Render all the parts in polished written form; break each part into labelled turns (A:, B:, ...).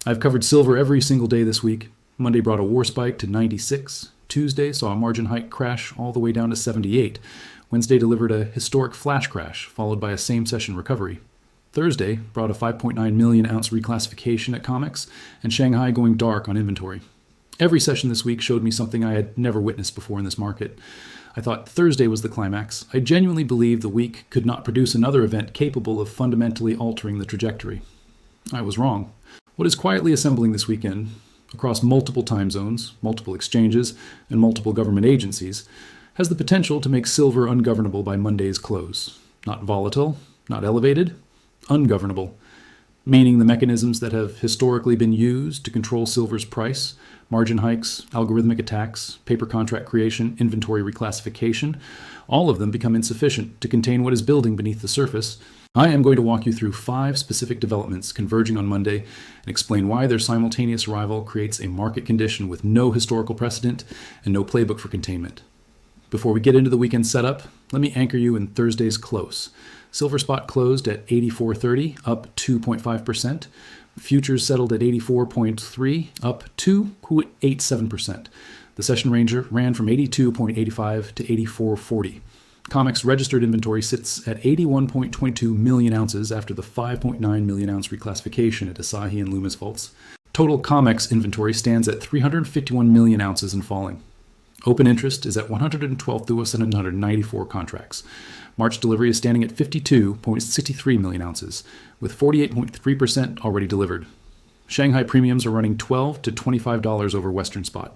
A: I've covered silver every single day this week. Monday brought a war spike to 96. Tuesday saw a margin hike crash all the way down to 78. Wednesday delivered a historic flash crash, followed by a same-session recovery. Thursday brought a 5.9 million ounce reclassification at Comex, and Shanghai going dark on inventory. Every session this week showed me something I had never witnessed before in this market. I thought Thursday was the climax. I genuinely believed the week could not produce another event capable of fundamentally altering the trajectory. I was wrong. What is quietly assembling this weekend, across multiple time zones, multiple exchanges, and multiple government agencies, has the potential to make silver ungovernable by Monday's close. Not volatile, not elevated, ungovernable, meaning the mechanisms that have historically been used to control silver's price, margin hikes, algorithmic attacks, paper contract creation, inventory reclassification, all of them become insufficient to contain what is building beneath the surface. I am going to walk you through 5 specific developments converging on Monday and explain why their simultaneous arrival creates a market condition with no historical precedent and no playbook for containment. Before we get into the weekend setup, let me anchor you in Thursday's close. Silver spot closed at 84.30, up 2.5%. Futures settled at 84.3, up 2.87%. The session ranger ran from 82.85 to 84.40. Comex registered inventory sits at 81.22 million ounces after the 5.9 million ounce reclassification at Asahi and Loomis vaults. Total Comex inventory stands at 351 million ounces and falling. Open interest is at 112,794 contracts. March delivery is standing at 52.63 million ounces, with 48.3% already delivered. Shanghai premiums are running $12 to $25 over Western spot.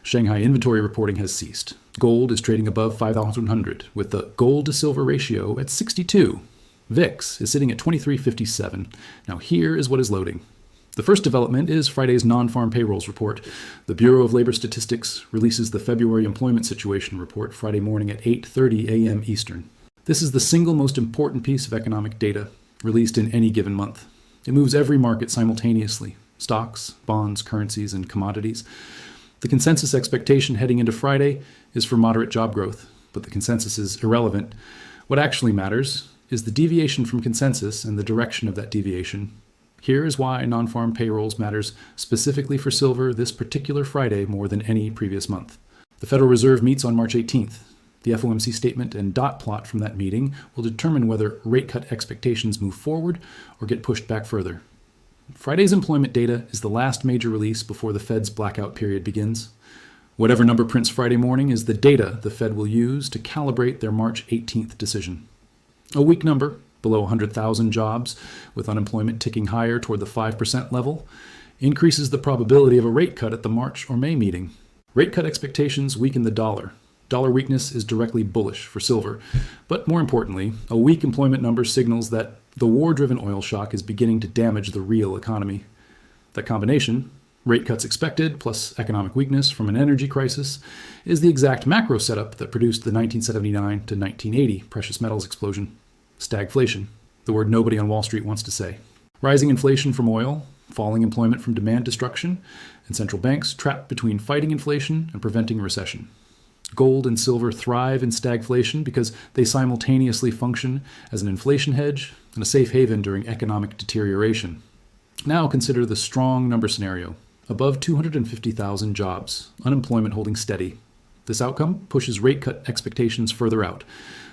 A: Shanghai inventory reporting has ceased. Gold is trading above 5,100, with the gold to silver ratio at 62. VIX is sitting at 23.57. Now here is what is loading. The first development is Friday's non-farm payrolls report. The Bureau of Labor Statistics releases the February employment situation report Friday morning at 8:30 a.m. Eastern. This is the single most important piece of economic data released in any given month. It moves every market simultaneously: stocks, bonds, currencies, and commodities. The consensus expectation heading into Friday is for moderate job growth, but the consensus is irrelevant. What actually matters is the deviation from consensus and the direction of that deviation. Here is why non-farm payrolls matters specifically for silver this particular Friday more than any previous month. The Federal Reserve meets on March 18th. The FOMC statement and dot plot from that meeting will determine whether rate cut expectations move forward or get pushed back further. Friday's employment data is the last major release before the Fed's blackout period begins. Whatever number prints Friday morning is the data the Fed will use to calibrate their March 18th decision. A weak number, below 100,000 jobs, with unemployment ticking higher toward the 5% level, increases the probability of a rate cut at the March or May meeting. Rate cut expectations weaken the dollar. Dollar weakness is directly bullish for silver. But more importantly, a weak employment number signals that the war-driven oil shock is beginning to damage the real economy. That combination, rate cuts expected plus economic weakness from an energy crisis, is the exact macro setup that produced the 1979 to 1980 precious metals explosion. Stagflation, the word nobody on Wall Street wants to say. Rising inflation from oil, falling employment from demand destruction, and central banks trapped between fighting inflation and preventing a recession. Gold and silver thrive in stagflation because they simultaneously function as an inflation hedge and a safe haven during economic deterioration. Now consider the strong number scenario. Above 250,000 jobs, unemployment holding steady. This outcome pushes rate cut expectations further out.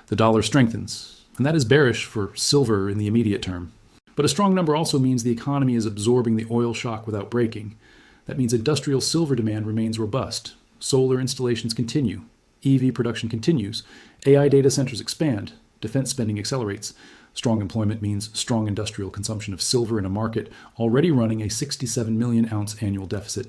A: The dollar strengthens, and that is bearish for silver in the immediate term. But a strong number also means the economy is absorbing the oil shock without breaking. That means industrial silver demand remains robust. Solar installations continue. EV production continues. AI data centers expand. Defense spending accelerates. Strong employment means strong industrial consumption of silver in a market already running a 67 million ounce annual deficit.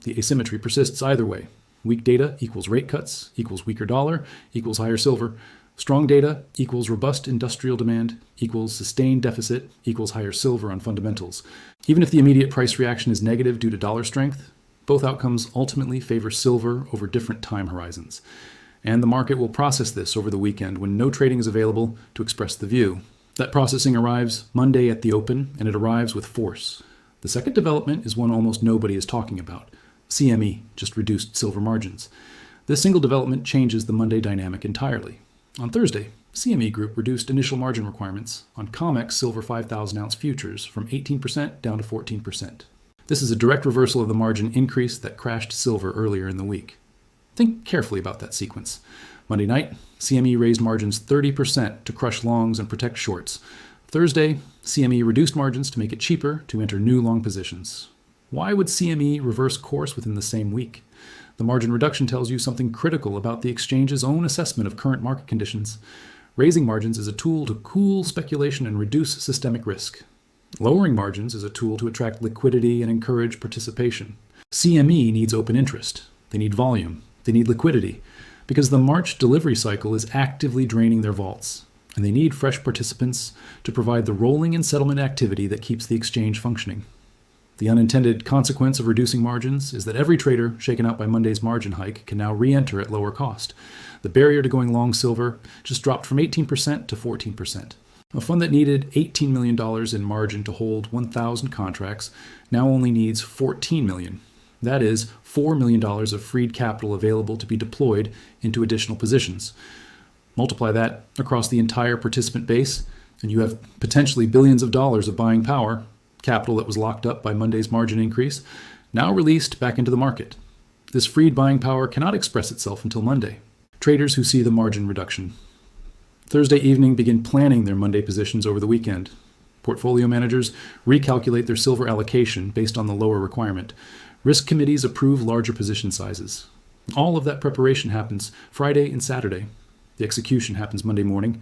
A: The asymmetry persists either way. Weak data equals rate cuts, equals weaker dollar, equals higher silver. Strong data equals robust industrial demand, equals sustained deficit, equals higher silver on fundamentals. Even if the immediate price reaction is negative due to dollar strength, both outcomes ultimately favor silver over different time horizons. And the market will process this over the weekend when no trading is available to express the view. That processing arrives Monday at the open, and it arrives with force. The second development is one almost nobody is talking about. CME just reduced silver margins. This single development changes the Monday dynamic entirely. On Thursday, CME Group reduced initial margin requirements on Comex silver 5,000 ounce futures from 18% down to 14%. This is a direct reversal of the margin increase that crashed silver earlier in the week. Think carefully about that sequence. Monday night, CME raised margins 30% to crush longs and protect shorts. Thursday, CME reduced margins to make it cheaper to enter new long positions. Why would CME reverse course within the same week? The margin reduction tells you something critical about the exchange's own assessment of current market conditions. Raising margins is a tool to cool speculation and reduce systemic risk. Lowering margins is a tool to attract liquidity and encourage participation. CME needs open interest. They need volume. They need liquidity, because the March delivery cycle is actively draining their vaults, and they need fresh participants to provide the rolling and settlement activity that keeps the exchange functioning. The unintended consequence of reducing margins is that every trader shaken out by Monday's margin hike can now re-enter at lower cost. The barrier to going long silver just dropped from 18% to 14%. A fund that needed $18 million in margin to hold 1,000 contracts now only needs $14 million. That is $4 million of freed capital available to be deployed into additional positions. Multiply that across the entire participant base, and you have potentially billions of dollars of buying power, capital that was locked up by Monday's margin increase, now released back into the market. This freed buying power cannot express itself until Monday. Traders who see the margin reduction. Thursday evening begin planning their Monday positions over the weekend. Portfolio managers recalculate their silver allocation based on the lower requirement. Risk committees approve larger position sizes. All of that preparation happens Friday and Saturday. The execution happens Monday morning.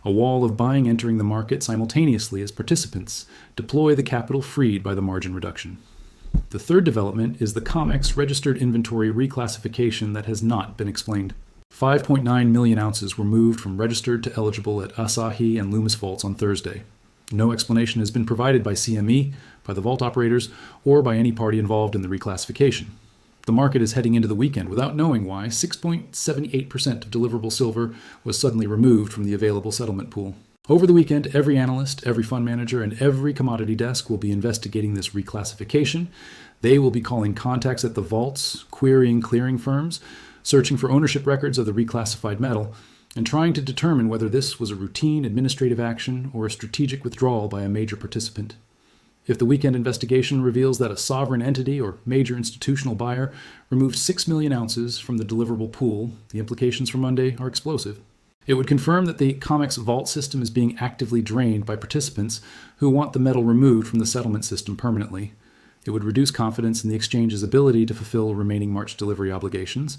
A: A wall of buying entering the market simultaneously as participants deploy the capital freed by the margin reduction. The third development is the Comex registered inventory reclassification that has not been explained. 5.9 million ounces were moved from registered to eligible at Asahi and Loomis vaults on Thursday. No explanation has been provided by CME, by the vault operators, or by any party involved in the reclassification. The market is heading into the weekend without knowing why 6.78% of deliverable silver was suddenly removed from the available settlement pool. Over the weekend, every analyst, every fund manager, and every commodity desk will be investigating this reclassification. They will be calling contacts at the vaults, querying clearing firms, searching for ownership records of the reclassified metal, and trying to determine whether this was a routine administrative action or a strategic withdrawal by a major participant. If the weekend investigation reveals that a sovereign entity or major institutional buyer removed 6 million ounces from the deliverable pool, the implications for Monday are explosive. It would confirm that the Comex vault system is being actively drained by participants who want the metal removed from the settlement system permanently. It would reduce confidence in the exchange's ability to fulfill remaining March delivery obligations,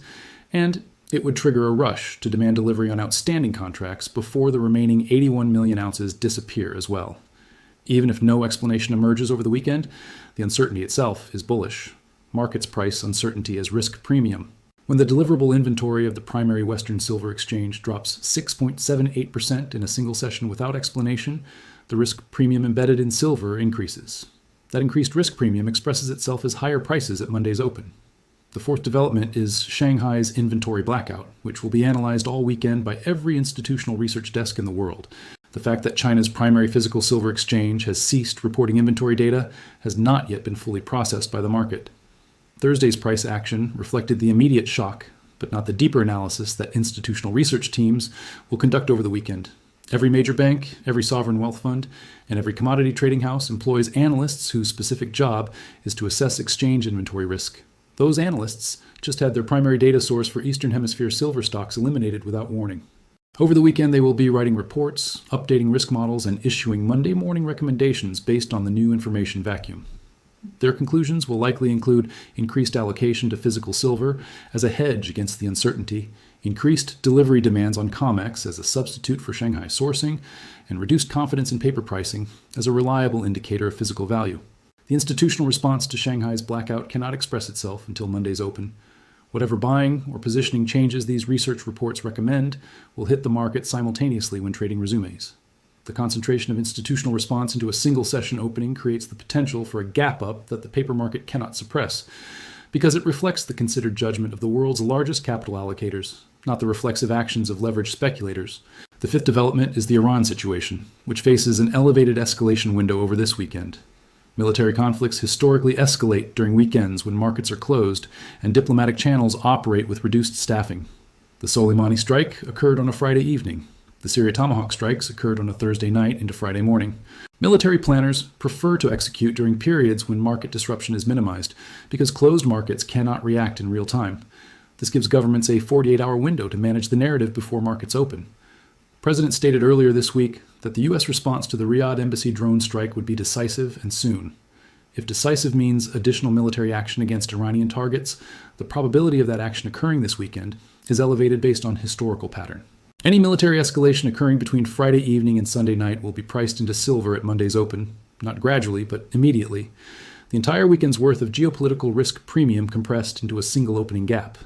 A: and it would trigger a rush to demand delivery on outstanding contracts before the remaining 81 million ounces disappear as well. Even if no explanation emerges over the weekend, the uncertainty itself is bullish. Markets price uncertainty as risk premium. When the deliverable inventory of the primary Western Silver Exchange drops 6.78% in a single session without explanation, the risk premium embedded in silver increases. That increased risk premium expresses itself as higher prices at Monday's open. The fourth development is Shanghai's inventory blackout, which will be analyzed all weekend by every institutional research desk in the world. The fact that China's primary physical silver exchange has ceased reporting inventory data has not yet been fully processed by the market. Thursday's price action reflected the immediate shock, but not the deeper analysis that institutional research teams will conduct over the weekend. Every major bank, every sovereign wealth fund, and every commodity trading house employs analysts whose specific job is to assess exchange inventory risk. Those analysts just had their primary data source for Eastern Hemisphere silver stocks eliminated without warning. Over the weekend, they will be writing reports, updating risk models, and issuing Monday morning recommendations based on the new information vacuum. Their conclusions will likely include increased allocation to physical silver as a hedge against the uncertainty, increased delivery demands on Comex as a substitute for Shanghai sourcing, and reduced confidence in paper pricing as a reliable indicator of physical value. The institutional response to Shanghai's blackout cannot express itself until Monday's open. Whatever buying or positioning changes these research reports recommend will hit the market simultaneously when trading resumes. The concentration of institutional response into a single session opening creates the potential for a gap up that the paper market cannot suppress, because it reflects the considered judgment of the world's largest capital allocators, not the reflexive actions of leveraged speculators. The fifth development is the Iran situation, which faces an elevated escalation window over this weekend. Military conflicts historically escalate during weekends when markets are closed and diplomatic channels operate with reduced staffing. The Soleimani strike occurred on a Friday evening. The Syria Tomahawk strikes occurred on a Thursday night into Friday morning. Military planners prefer to execute during periods when market disruption is minimized, because closed markets cannot react in real time. This gives governments a 48-hour window to manage the narrative before markets open. The President stated earlier this week that the U.S. response to the Riyadh embassy drone strike would be decisive and soon. If decisive means additional military action against Iranian targets, the probability of that action occurring this weekend is elevated based on historical pattern. Any military escalation occurring between Friday evening and Sunday night will be priced into silver at Monday's open, not gradually, but immediately. The entire weekend's worth of geopolitical risk premium compressed into a single opening gap.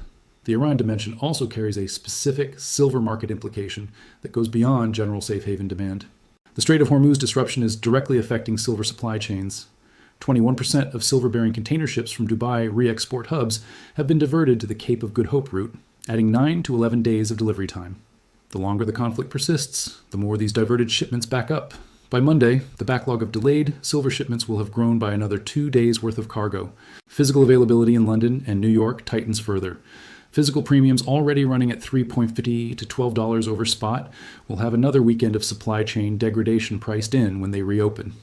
A: The Iran dimension also carries a specific silver market implication that goes beyond general safe haven demand. The Strait of Hormuz disruption is directly affecting silver supply chains. 21% of silver-bearing container ships from Dubai re-export hubs have been diverted to the Cape of Good Hope route, adding 9 to 11 days of delivery time. The longer the conflict persists, the more these diverted shipments back up. By Monday, the backlog of delayed silver shipments will have grown by another 2 days' worth of cargo. Physical availability in London and New York tightens further. Physical premiums already running at $3.50 to $12 over spot will have another weekend of supply chain degradation priced in when they reopen.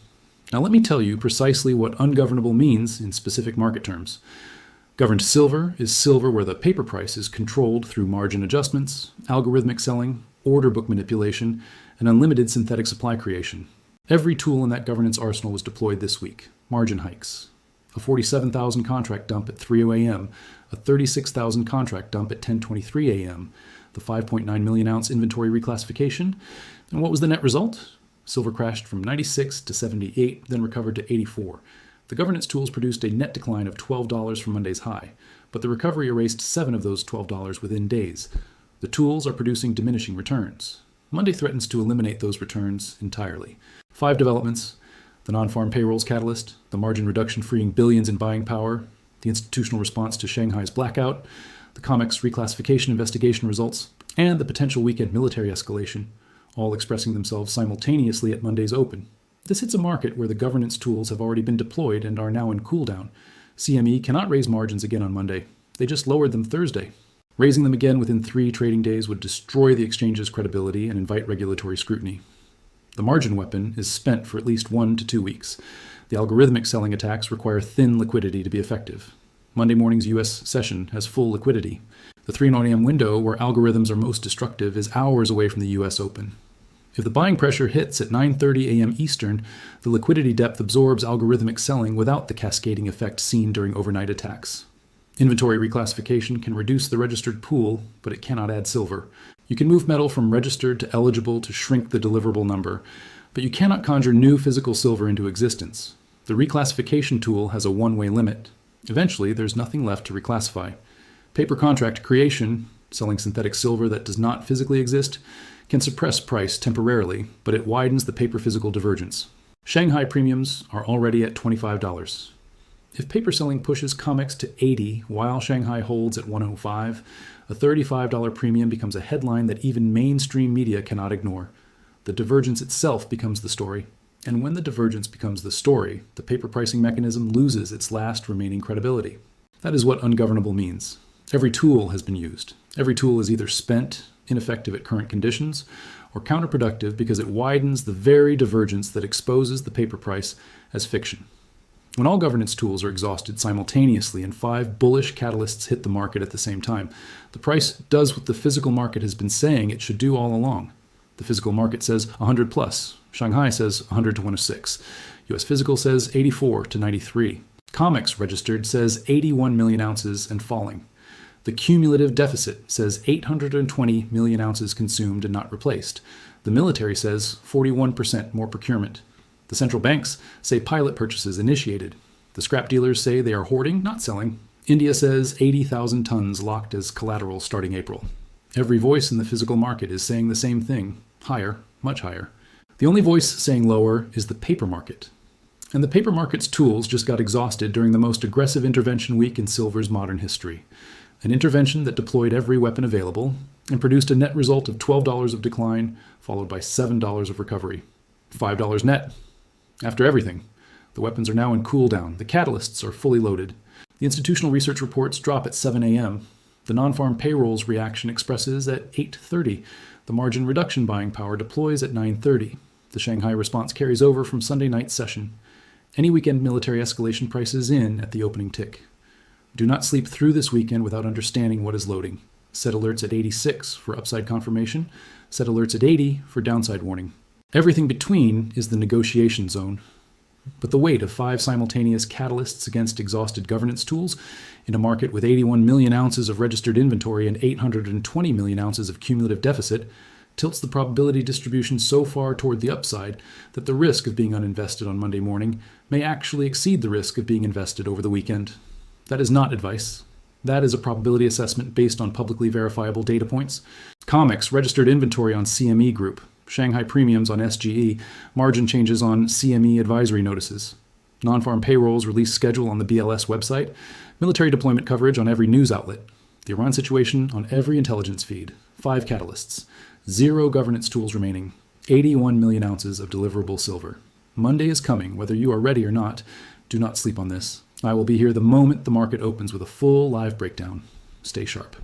A: Now let me tell you precisely what ungovernable means in specific market terms. Governed silver is silver where the paper price is controlled through margin adjustments, algorithmic selling, order book manipulation, and unlimited synthetic supply creation. Every tool in that governance arsenal was deployed this week. Margin hikes, a 47,000 contract dump at 3:00 a.m., a 36,000 contract dump at 10:23 a.m., the 5.9 million ounce inventory reclassification. And what was the net result? Silver crashed from 96 to 78, then recovered to 84. The governance tools produced a net decline of $12 from Monday's high, but the recovery erased 7 of those $12 within days. The tools are producing diminishing returns. Monday threatens to eliminate those returns entirely. 5 developments: the non-farm payrolls catalyst, the margin reduction freeing billions in buying power, the institutional response to Shanghai's blackout, the Comex reclassification investigation results, and the potential weekend military escalation, all expressing themselves simultaneously at Monday's open. This hits a market where the governance tools have already been deployed and are now in cooldown. CME cannot raise margins again on Monday. They just lowered them Thursday. Raising them again within 3 trading days would destroy the exchange's credibility and invite regulatory scrutiny. The margin weapon is spent for at least 1 to 2 weeks. The algorithmic selling attacks require thin liquidity to be effective. Monday morning's U.S. session has full liquidity. The 3:00 a.m. window where algorithms are most destructive is hours away from the U.S. Open. If the buying pressure hits at 9:30 a.m. Eastern, the liquidity depth absorbs algorithmic selling without the cascading effect seen during overnight attacks. Inventory reclassification can reduce the registered pool, but it cannot add silver. You can move metal from registered to eligible to shrink the deliverable number, but you cannot conjure new physical silver into existence. The reclassification tool has a one-way limit. Eventually, there's nothing left to reclassify. Paper contract creation, selling synthetic silver that does not physically exist, can suppress price temporarily, but it widens the paper-physical divergence. Shanghai premiums are already at $25. If paper selling pushes Comex to 80 while Shanghai holds at 105, a $35 premium becomes a headline that even mainstream media cannot ignore. The divergence itself becomes the story. And when the divergence becomes the story, the paper pricing mechanism loses its last remaining credibility. That is what ungovernable means. Every tool has been used. Every tool is either spent, ineffective at current conditions, or counterproductive because it widens the very divergence that exposes the paper price as fiction. When all governance tools are exhausted simultaneously and 5 bullish catalysts hit the market at the same time, the price does what the physical market has been saying it should do all along. The physical market says 100 plus. Shanghai says 100 to 106. US Physical says 84 to 93. Comex registered says 81 million ounces and falling. The cumulative deficit says 820 million ounces consumed and not replaced. The military says 41% more procurement. The central banks say pilot purchases initiated. The scrap dealers say they are hoarding, not selling. India says 80,000 tons locked as collateral starting April. Every voice in the physical market is saying the same thing, higher, much higher. The only voice saying lower is the paper market. And the paper market's tools just got exhausted during the most aggressive intervention week in silver's modern history. An intervention that deployed every weapon available and produced a net result of $12 of decline, followed by $7 of recovery. $5 net. After everything, the weapons are now in cool down. The catalysts are fully loaded. The institutional research reports drop at 7 a.m. The non-farm payrolls reaction expresses at 8:30. The margin reduction buying power deploys at 9:30. The Shanghai response carries over from Sunday night's session. Any weekend military escalation prices in at the opening tick. Do not sleep through this weekend without understanding what is loading. Set alerts at 86 for upside confirmation. Set alerts at 80 for downside warning. Everything between is the negotiation zone. But the weight of 5 simultaneous catalysts against exhausted governance tools in a market with 81 million ounces of registered inventory and 820 million ounces of cumulative deficit tilts the probability distribution so far toward the upside that the risk of being uninvested on Monday morning may actually exceed the risk of being invested over the weekend. That is not advice. That is a probability assessment based on publicly verifiable data points. Comex registered inventory on CME Group. Shanghai premiums on SGE, margin changes on CME advisory notices. Non-farm payrolls release schedule on the BLS website. Military deployment coverage on every news outlet. The Iran situation on every intelligence feed. 5 catalysts. 0 governance tools remaining. 81 million ounces of deliverable silver. Monday is coming, whether you are ready or not. Do not sleep on this. I will be here the moment the market opens with a full live breakdown. Stay sharp.